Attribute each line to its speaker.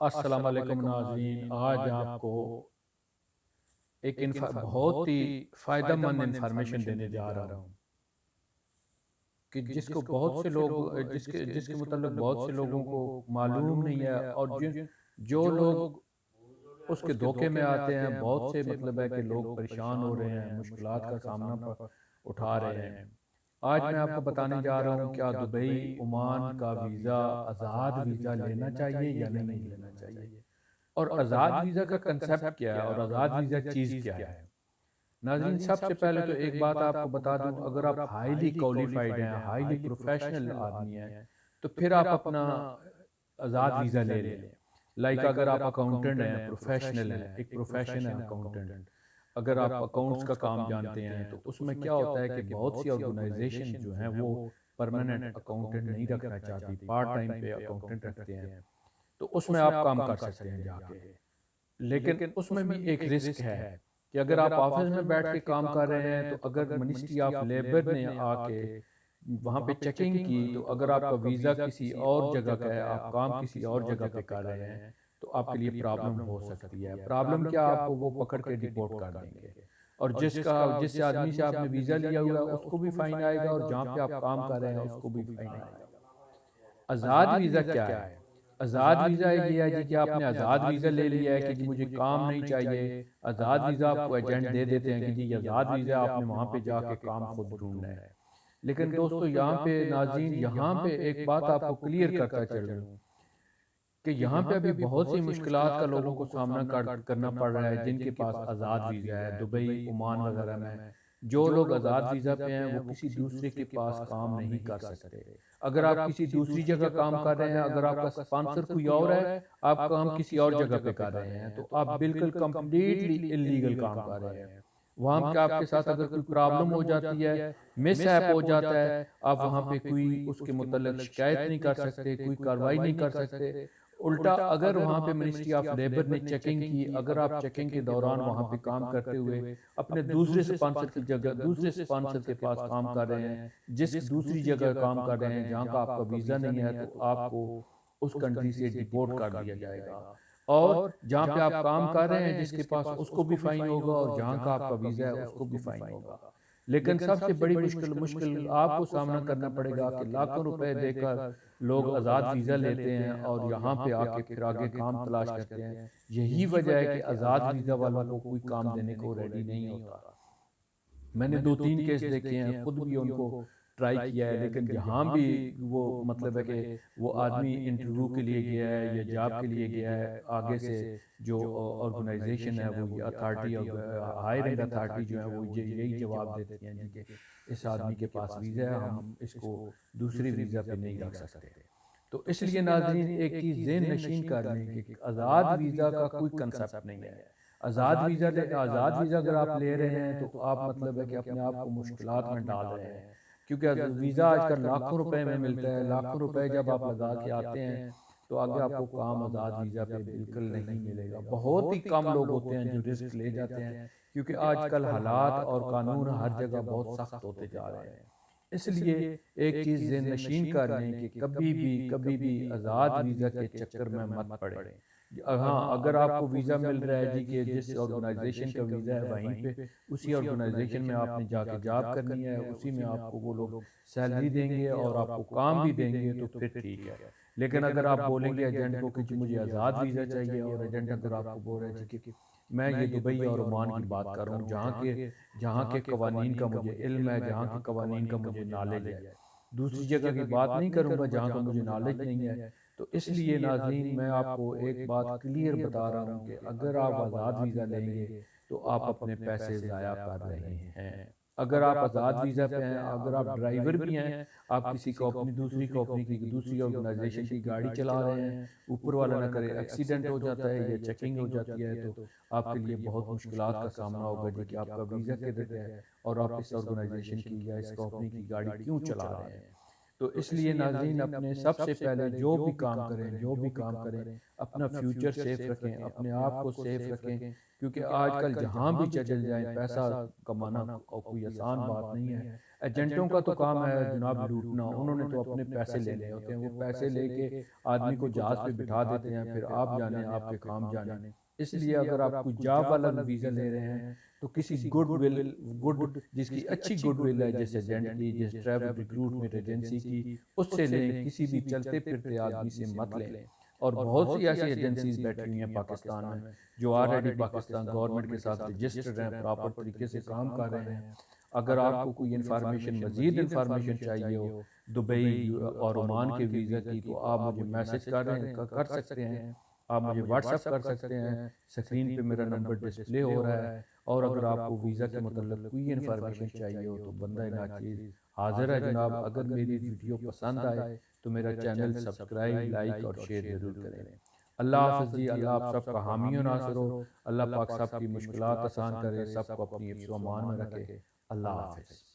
Speaker 1: अस्सलाम वालेकुम नाज़रीन। आज आपको एक बहुत ही फ़ायदेमंद इंफॉर्मेशन देने जा रहा हूँ कि जिसको बहुत से लोग जिसके जिसके मुतल्लिक़ बहुत से लोगों को मालूम नहीं है, और जो लोग उसके धोखे में आते हैं, बहुत से मतलब है कि लोग परेशान हो रहे हैं, मुश्किलात का सामना उठा रहे हैं। आज मैं आपको बताने जा रहा हूँ, क्या दुबई ओमान का वीज़ा आज़ाद वीज़ा लेना चाहिए या नहीं लेना चाहिए, और आज़ाद वीज़ा का कंसेप्ट क्या है, और आज़ाद वीज़ा चीज़ क्या है। नाज़रीन, सबसे पहले तो एक बात आपको बता दूं, अगर आप हाईली क्वालिफाइड हैं, हाईली प्रोफेशनल आदमी हैं, तो फिर आप अपना आज़ाद वीज़ा ले लें। लाइक अगर आप अकाउंटेंट हैं, प्रोफेशनल हैं, एक प्रोफेशन है अकाउंटेंट, अगर आप अकाउंट्स का काम जानते हैं, तो उसमें क्या होता है कि बहुत सी ऑर्गेनाइजेशन जो हैं वो परमानेंट अकाउंटेंट नहीं रखना चाहती, पार्ट टाइम पे अकाउंटेंट रखते हैं। तो उसमें आप काम कर सकते हैं जाके, लेकिन उसमें भी एक रिस्क है कि अगर आप ऑफिस में बैठ के काम कर रहे हैं, तो अगर मिनिस्ट्री ऑफ लेबर ने आके वहाँ पे चेकिंग की, तो अगर आपका वीज़ा किसी और जगह का है, आप काम किसी और जगह पे कर रहे हैं, तो आपके लिए प्रॉब्लम हो सकती है। प्रॉब्लम क्या, आपको वो पकड़ के डिपोर्ट कर देंगे, और जिस आदमी से आपने वीज़ा लिया हुआ है उसको भी फाइन आएगा, और जहाँ पे आप काम कर रहे हैं उसको भी फाइन आएगा। आज़ाद वीज़ा क्या है? आज़ाद वीज़ा ये है जी कि आपने आज़ाद वीज़ा ले लिया है कि जी मुझे काम नहीं चाहिए। आज़ाद वीज़ा आपको एजेंट दे देते हैं कि जी ये आज़ाद वीज़ा, आपने वहाँ पे जाके काम खुद ढूंढना है। लेकिन दोस्तों, यहाँ पे नाज़रीन, यहाँ पे एक बात आपको क्लियर करता चलूँ कि यहाँ पे अभी बहुत सी मुश्किलात का लोगों को सामना करना पड़ रहा है, जिनके पास आज़ाद वीज़ा है। दुबई ओमान वगैरह में जो लोग आज़ाद वीज़ा पे हैं, वो किसी दूसरे के पास काम नहीं कर सकते। अगर आप किसी दूसरी जगह काम कर रहे हैं, अगर आपका स्पॉन्सर कोई और है, आप काम किसी और जगह पे कर रहे हैं, तो आप बिल्कुल कंप्लीटली इलीगल काम कर रहे हैं। वहाँ पे आपके साथ अगर कोई प्रॉब्लम हो जाती है, मिस ऐप हो जाता है, आप वहाँ पे कोई उसके मुतल्लिक शिकायत नहीं कर सकते, कोई कार्रवाई नहीं कर सकते। उल्टा अगर वहाँ पे मिनिस्ट्री ऑफ लेबर ने चेकिंग की, अगर आप चेकिंग के दौरान वहाँ पे काम करते हुए अपने दूसरे स्पॉन्सर की जगह दूसरे स्पॉन्सर के पास काम कर रहे हैं, जिस दूसरी जगह काम कर रहे हैं जहाँ का आपका वीज़ा नहीं है, तो आपको उस कंट्री से डिपोर्ट कर दिया जाएगा। और जहाँ पे आप काम कर रहे हैं जिसके पास, उसको भी फाइन होगा, और जहाँ का आपका वीज़ा है उसको भी फाइन होगा। लेकिन सबसे बड़ी मुश्किल मुश्किल आपको सामना करना पड़ेगा कि लाखों रुपए देकर लोग आज़ाद वीज़ा लेते हैं और यहाँ पे आके फिर आगे काम तलाश करते हैं। यही वजह है कि आज़ाद वीज़ा वालों को कोई काम देने को रेडी नहीं होता। मैंने दो तीन केस देखे हैं, खुद भी उनको ट्राई किया है, लेकिन जहाँ भी वो मतलब है कि वो आदमी इंटरव्यू के लिए गया है या जॉब के लिए गया है, आगे से जो ऑर्गेनाइजेशन है, वो ये अथॉरिटी, हायरिंग अथॉरिटी जो है, वो यही जवाब देती हैं जी कि इस आदमी के पास वीज़ा है, हम इसको दूसरे वीज़ा पे नहीं रख सकते। तो इसलिए नाजरीन, एक चीज़ ज़हन नशीन कर लें कि आज़ाद वीज़ा का कोई कंसेप्ट नहीं है। आज़ाद वीज़ा अगर आप ले रहे हैं, तो आप मतलब है कि अपने आप को मुश्किलात में डाल रहे हैं, क्योंकि वीज़ा आजकल लाखों रुपए में मिलता है। लाखों रुपए जब आप लगा के आते हैं, तो आगे आपको काम आज़ाद वीज़ा पे बिल्कुल नहीं मिलेगा। बहुत ही कम लोग होते हैं जो रिस्क ले जाते हैं, क्योंकि आजकल हालात और कानून हर जगह बहुत सख्त होते जा रहे हैं। इसलिए एक चीज़ ज़हन नशीन कर लें कि कभी भी आज़ाद वीज़ा के चक्कर में मत पड़ें। हाँ, अगर आपको वीज़ा मिल रहा है जी कि जिस ऑर्गेनाइजेशन का वीज़ा है, वहीं पे उसी ऑर्गेनाइजेशन में आपने जाके जॉब करनी है, उसी में आपको वो लोग सैलरी देंगे और आपको काम भी देंगे, तो फिर ठीक है। लेकिन अगर आप बोलेंगे एजेंट को कि जी मुझे आज़ाद वीज़ा चाहिए, और एजेंट अगर आपको बोल रहा है जी कि मैं ये दुबई और ओमान की बात कर रहा हूँ, जहाँ के कवानीन का मुझे इल्म है, जहाँ के कवानीन का मुझे नॉलेज है, दूसरी जगह की बात नहीं करूँगा जहाँ का मुझे नॉलेज नहीं है। तो इसलिए नाज़रीन, मैं आपको एक बात क्लियर बता रहा हूँ कि अगर आप आज़ाद वीज़ा लेंगे, तो आप अपने पैसे ज़ाया कर रहे हैं। अगर आप आज़ाद वीज़ा पे हैं, अगर आप ड्राइवर भी हैं, आप किसी कंपनी दूसरी कंपनी की दूसरी ऑर्गेनाइजेशन की गाड़ी चला रहे हैं, ऊपर वाला ना करे एक्सीडेंट हो जाता है या चेकिंग हो जाती है, तो आपके लिए बहुत मुश्किलात का सामना होगा जी कि आपका वीज़ा किधर है, और आप इस ऑर्गेनाइजेशन की या इस कंपनी की गाड़ी क्यों चला रहे हैं। तो इसलिए नाज़रीन अपने सबसे पहले जो भी काम करें अपना फ्यूचर सेफ रखें, अपने आप को सेफ रखें, क्योंकि आजकल जहाँ भी चले जाएं पैसा कमाना कोई आसान बात नहीं है। एजेंटों का तो काम है जनाब लूटना, उन्होंने तो अपने पैसे लेने होते हैं, वो पैसे लेके आदमी को जहाज़ पे बिठा देते हैं, फिर आप जाने आपके काम जाने। इसलिए अगर आप कोई जॉब वाला वीज़ा ले रहे हैं तो किसी गुड जिसकी अच्छी गुडविल है, जिस एजेंट की, जिस ट्रैवल रिक्रूटमेंट एजेंसी की, उससे लें। किसी भी चलते फिरते आदमी से मत लें। और बहुत सी ऐसी एजेंसीज बैठी हुई हैं पाकिस्तान में जो ऑलरेडी पाकिस्तान गवर्नमेंट के साथ रजिस्टर्ड हैं, प्रॉपर तरीके से काम कर रहे हैं। अगर आपको कोई इन्फॉर्मेशन मज़ीद इन्फॉर्मेशन चाहिए हो दुबई और ओमान के वीज़ा की, तो आप मुझे मैसेज कर सकते हैं, आप मुझे व्हाट्सअप कर सकते हैं। स्क्रीन पे मेरा नंबर डिस्प्ले हो रहा है। और अगर आपको वीज़ा के मतलब कोई इन्फॉर्मेशन चाहिए हो तो बंदा नाचीज़ हाजिर है जनाब। अगर मेरी वीडियो पसंद आए तो मेरा चैनल सब्सक्राइब, लाइक और शेयर ज़रूर करें। अल्लाह हाफ़िज़ जी। अल्लाह आप सबका हामी और नासिर हो। अल्लाह पाक सबकी मुश्किलात आसान करे, सबको अपनी हिफ्ज़ व अमान में रखे। अल्लाह हाफ़िज़।